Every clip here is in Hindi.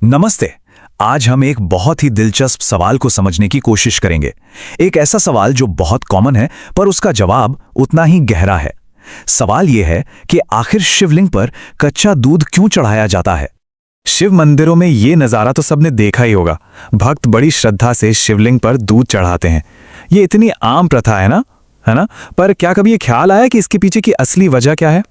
नमस्ते। आज हम एक बहुत ही दिलचस्प सवाल को समझने की कोशिश करेंगे। एक ऐसा सवाल जो बहुत कॉमन है पर उसका जवाब उतना ही गहरा है। सवाल यह है कि आखिर शिवलिंग पर कच्चा दूध क्यों चढ़ाया जाता है। शिव मंदिरों में ये नज़ारा तो सबने देखा ही होगा। भक्त बड़ी श्रद्धा से शिवलिंग पर दूध चढ़ाते हैं। ये इतनी आम प्रथा है ना। पर क्या कभी ये ख्याल आया कि इसके पीछे की असली वजह क्या है?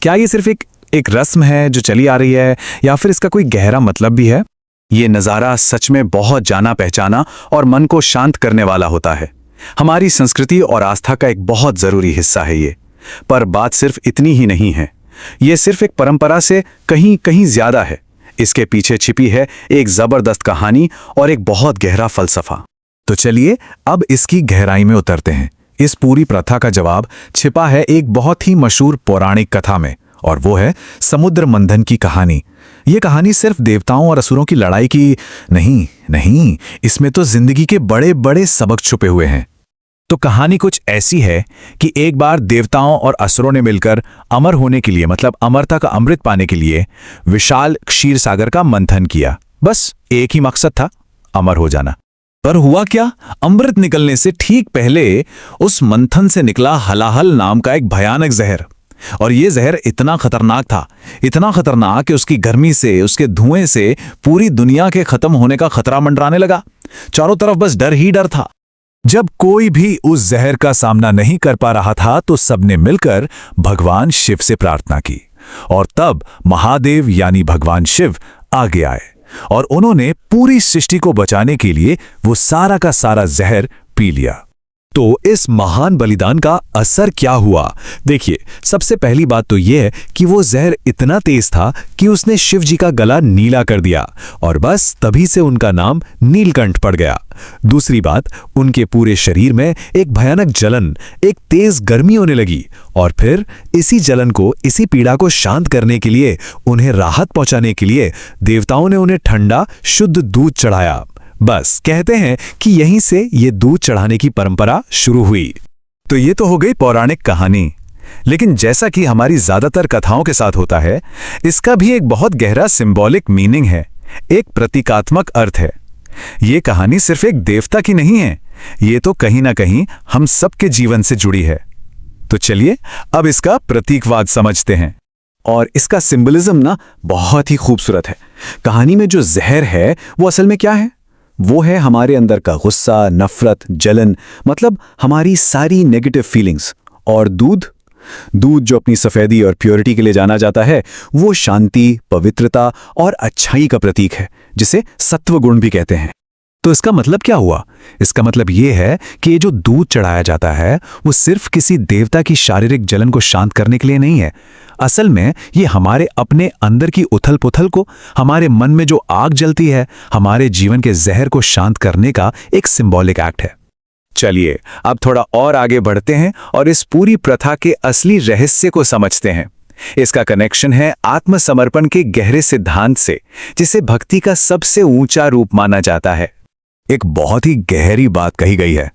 क्या ये सिर्फ एक रस्म है जो चली आ रही है, या फिर इसका कोई गहरा मतलब भी है? ये नज़ारा सच में बहुत जाना पहचाना और मन को शांत करने वाला होता है। हमारी संस्कृति और आस्था का एक बहुत ज़रूरी हिस्सा है ये। पर बात सिर्फ इतनी ही नहीं है। ये सिर्फ एक परंपरा से कहीं कहीं ज़्यादा है। इसके पीछे छिपी है एक ज़बरदस्त कहानी और एक बहुत गहरा फलसफा। तो चलिए अब इसकी गहराई में उतरते हैं। इस पूरी प्रथा का जवाब छिपा है एक बहुत ही मशहूर पौराणिक कथा में, और वो है समुद्र मंथन की कहानी। ये कहानी सिर्फ देवताओं और असुरों की लड़ाई की नहीं, इसमें तो जिंदगी के बड़े बड़े सबक छुपे हुए हैं। तो कहानी कुछ ऐसी है कि एक बार देवताओं और असुरों ने मिलकर अमर होने के लिए, मतलब अमरता का अमृत पाने के लिए विशाल क्षीर सागर का मंथन किया। बस एक ही मकसद था, अमर हो जाना। पर हुआ क्या? अमृत निकलने से ठीक पहले उस मंथन से निकला हलाहल नाम का एक भयानक जहर। और ये जहर इतना खतरनाक था, इतना खतरनाक कि उसकी गर्मी से, उसके धुएं से पूरी दुनिया के खत्म होने का खतरा मंडराने लगा। चारों तरफ बस डर ही डर था। जब कोई भी उस जहर का सामना नहीं कर पा रहा था तो सबने मिलकर भगवान शिव से प्रार्थना की, और तब महादेव यानी भगवान शिव आगे आए और उन्होंने पूरी सृष्टि को बचाने के लिए वो सारा का सारा जहर पी लिया। तो इस महान बलिदान का असर क्या हुआ? देखिए, सबसे पहली बात तो यह है कि वो जहर इतना तेज था कि उसने शिव जी का गला नीला कर दिया, और बस तभी से उनका नाम नीलकंठ पड़ गया। दूसरी बात, उनके पूरे शरीर में एक भयानक जलन, एक तेज गर्मी होने लगी, और फिर इसी जलन को, इसी पीड़ा को शांत करने के लिए, उन्हें राहत पहुंचाने के लिए देवताओं ने उन्हें ठंडा शुद्ध दूध चढ़ाया। बस कहते हैं कि यहीं से ये दूध चढ़ाने की परंपरा शुरू हुई। तो ये तो हो गई पौराणिक कहानी, लेकिन जैसा कि हमारी ज्यादातर कथाओं के साथ होता है, इसका भी एक बहुत गहरा सिंबॉलिक मीनिंग है, एक प्रतीकात्मक अर्थ है। ये कहानी सिर्फ एक देवता की नहीं है, ये तो कहीं ना कहीं हम सबके जीवन से जुड़ी है। तो चलिए अब इसका प्रतीकवाद समझते हैं। और इसका सिंबलिज्म ना बहुत ही खूबसूरत है। कहानी में जो जहर है वो असल में क्या है? वो है हमारे अंदर का गुस्सा, नफरत, जलन, मतलब हमारी सारी नेगेटिव फीलिंग्स। और दूध जो अपनी सफेदी और प्योरिटी के लिए जाना जाता है, वो शांति, पवित्रता और अच्छाई का प्रतीक है, जिसे सत्व गुण भी कहते हैं। तो इसका मतलब क्या हुआ? इसका मतलब ये है कि ये जो दूध चढ़ाया जाता है वो सिर्फ किसी देवता की शारीरिक जलन को शांत करने के लिए नहीं है। असल में ये हमारे अपने अंदर की उथल पुथल को, हमारे मन में जो आग जलती है, हमारे जीवन के जहर को शांत करने का एक सिंबॉलिक एक्ट है। चलिए अब थोड़ा और आगे बढ़ते हैं और इस पूरी प्रथा के असली रहस्य को समझते हैं। इसका कनेक्शन है आत्मसमर्पण के गहरे सिद्धांत से, जिसे भक्ति का सबसे ऊंचा रूप माना जाता है। एक बहुत ही गहरी बात कही गई है,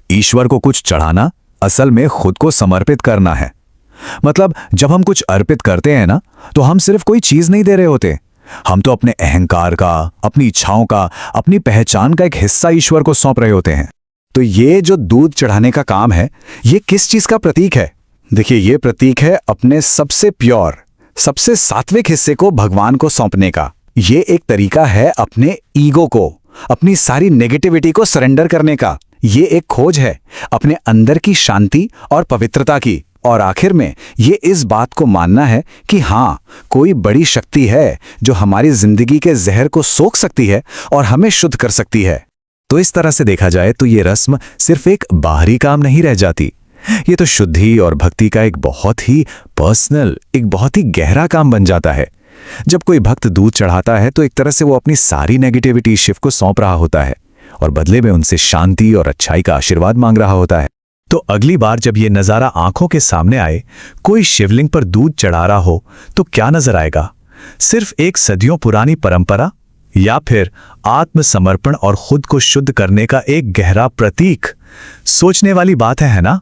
ईश्वर को कुछ चढ़ाना असल में खुद को समर्पित करना है। मतलब जब हम कुछ अर्पित करते हैं ना, तो हम सिर्फ कोई चीज नहीं दे रहे होते, हम तो अपने अहंकार का, अपनी इच्छाओं का, अपनी पहचान का एक हिस्सा ईश्वर को सौंप रहे होते हैं। तो ये जो दूध चढ़ाने का काम है, ये किस चीज का प्रतीक है? देखिए, ये प्रतीक है अपने सबसे प्योर, सबसे सात्विक हिस्से को भगवान को सौंपने का। ये एक तरीका है अपने ईगो को, अपनी सारी नेगेटिविटी को सरेंडर करने का। ये एक खोज है अपने अंदर की शांति और पवित्रता की। और आखिर में ये इस बात को मानना है कि हाँ, कोई बड़ी शक्ति है जो हमारी जिंदगी के जहर को सोख सकती है और हमें शुद्ध कर सकती है। तो इस तरह से देखा जाए तो ये रस्म सिर्फ एक बाहरी काम नहीं रह जाती, ये तो शुद्धि और भक्ति का एक बहुत ही पर्सनल, एक बहुत ही गहरा काम बन जाता है। जब कोई भक्त दूध चढ़ाता है तो एक तरह से वो अपनी सारी नेगेटिविटी शिव को सौंप रहा होता है, और बदले में उनसे शांति और अच्छाई का आशीर्वाद मांग रहा होता है। तो अगली बार जब ये नज़ारा आंखों के सामने आए, कोई शिवलिंग पर दूध चढ़ा रहा हो, तो क्या नजर आएगा? सिर्फ एक सदियों पुरानी परंपरा, या फिर आत्मसमर्पण और खुद को शुद्ध करने का एक गहरा प्रतीक? सोचने वाली बात है ना?